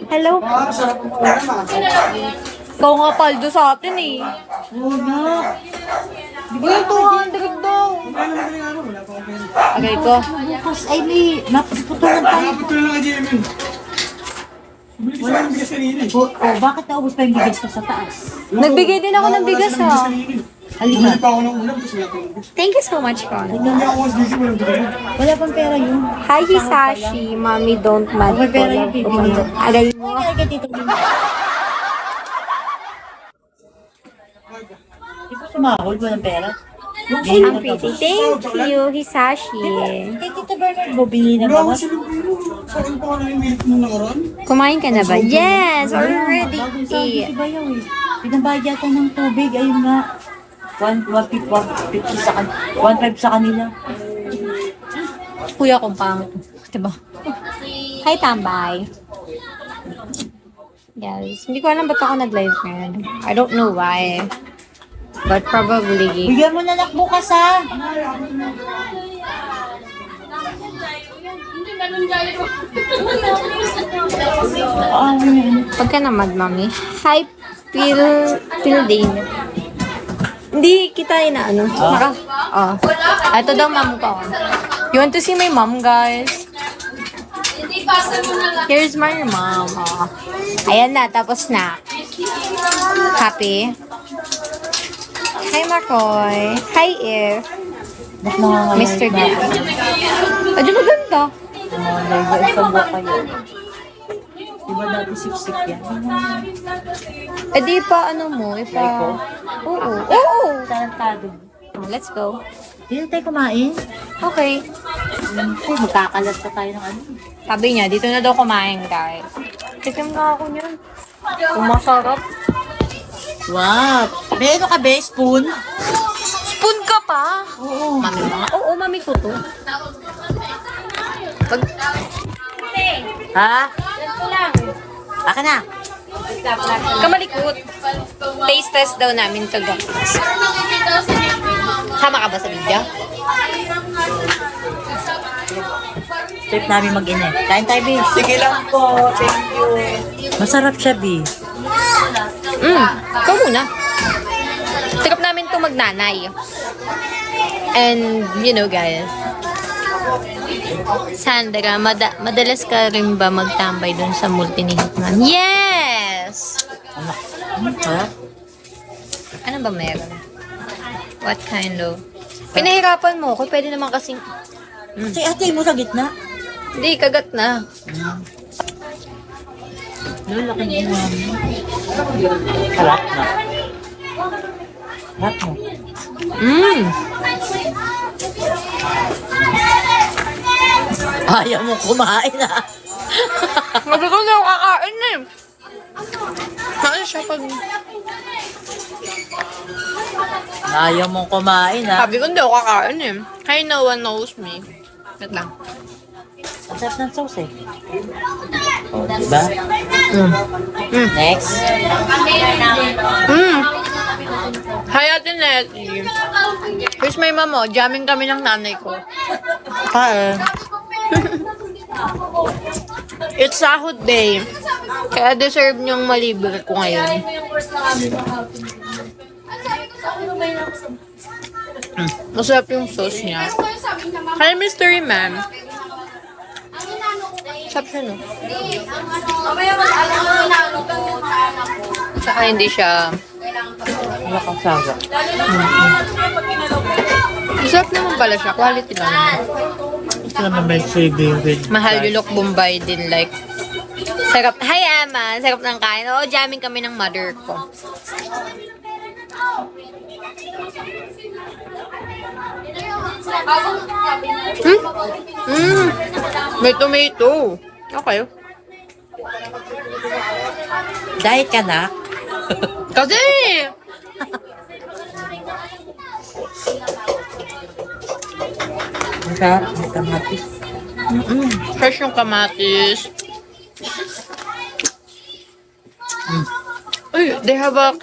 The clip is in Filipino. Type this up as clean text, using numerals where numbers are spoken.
Hello? Sarap mo naman. Ikaw nga paldo sa atin eh. Oo na. Di ba yung 200 daw? Wala naman rin ano, wala pa akong pera. Agay ko. Bukas ay may mapuputulan tayo. Nakapot ko na lang kay JMN. Bumili sa akin bigas kanina eh. Bakit naubos pa yung bigas ko sa taas? Nagbigay din ako ng bigas Wala ha. silang bigas kanina eh. Bumili pa ako ng ulam, tapos wala pa akong bigas. Thank you so much, Con. Hindi ako mas busy, walang bigas. Wala pang pera yun. Hi, Hisashi. Mommy, don't mad. May pera yung bibili. Agay mo. Ay, kay Tito Bing. Di ba sumahol? Walang pera? I'm pretty. Thank you, Hisashi. Kay Tito Bernard mo, bili na Wala ako ba? silang biro. Sa akin pa ako nangingilit nung nakaraan. Kumain ka na ba? Yes, already. Bagong sabi si Bayaw eh. Pinabayad yata ng tubig. Ayun nga. 150 sa kanila. 1.5 sa kanila. Kuya kong pangit. Diba? Hi, Tambay. Yes. Hindi ko alam ba't ako nag-live ngayon. I don't know why. But probably. Bigyan mo na nak bukas ha. Pag ka namad, mami. Hi, Pilding. Hindi kita na ano. Ito daw mom ko. You want to see my mom, guys? Here's my mom. Oh. Ayan na, tapos na. Happy? Hi, Makoy. Hi, If. Ba't nangangalayag Mr. na? Gab. Di ba ganda? Nangangalayag sa buka kayo. Diba dati siksik yan? Di pa ano mo, ipa... Oo. Oo. Tarantado. Let's go. Dito tayo kumain. Okay. Magkakalat pa tayo ng ano. Sabi niya, dito na daw kumain, guys. Tikim nga ako niyan. Kung masarap. Wow! May ano ka ba? Spoon? Spoon ka pa? Oo. Mami mo nga. Oo, mami ko to. Pag... Ha? Aka na. Kamalikot. Taste test daw namin to, guys. Sama ka ba sa video? Trip namin mag-ine. Kain tayo, B. Sige lang po, thank you. Masarap siya, B. Ikaw muna. Tikap namin to magnanay. And, you know, guys. Sandra, madalas ka rin ba magtambay dun sa multi ni Hitman? Yes! Ha? Ano ba meron? What kind of... Pinahirapan mo ko. Pwede naman kasing... Si ate mo sa gitna. Hindi, kagat na. Lola ka niya namin. Harap na. Harap mo. Ayaw mo kumain ah. Sabi ko na ako kakain eh. Ano siya pag... Ayaw mo kumain ah. Sabi ko hindi ako kakain eh. Hi, no one knows me. Wait lang. Ang sarap ng sauce eh. O, diba? Next. Hi, Ate Nettie. Here's my mom, oh. Jamming kami ng nanay ko. Kain. It's sahod day. Kaya deserve niyong malibre ko ngayon. Masarap yung sauce niya. Hi, Mystery Ma'am. Sarap siya, no? Saka hindi siya... Wala kang saga. Masarap naman pala siya. Quality lang naman. Ito naman may saving with... Mahal yung Lok Bombay din, like... Sarap. Hi, Emma. Sarap ng kain. Oo, jamming kami ng mother ko. May tomato. Okay. Diet ka na? Kasi... Ang sarap. May kamatis. Fresh yung kamatis. Uy, they have a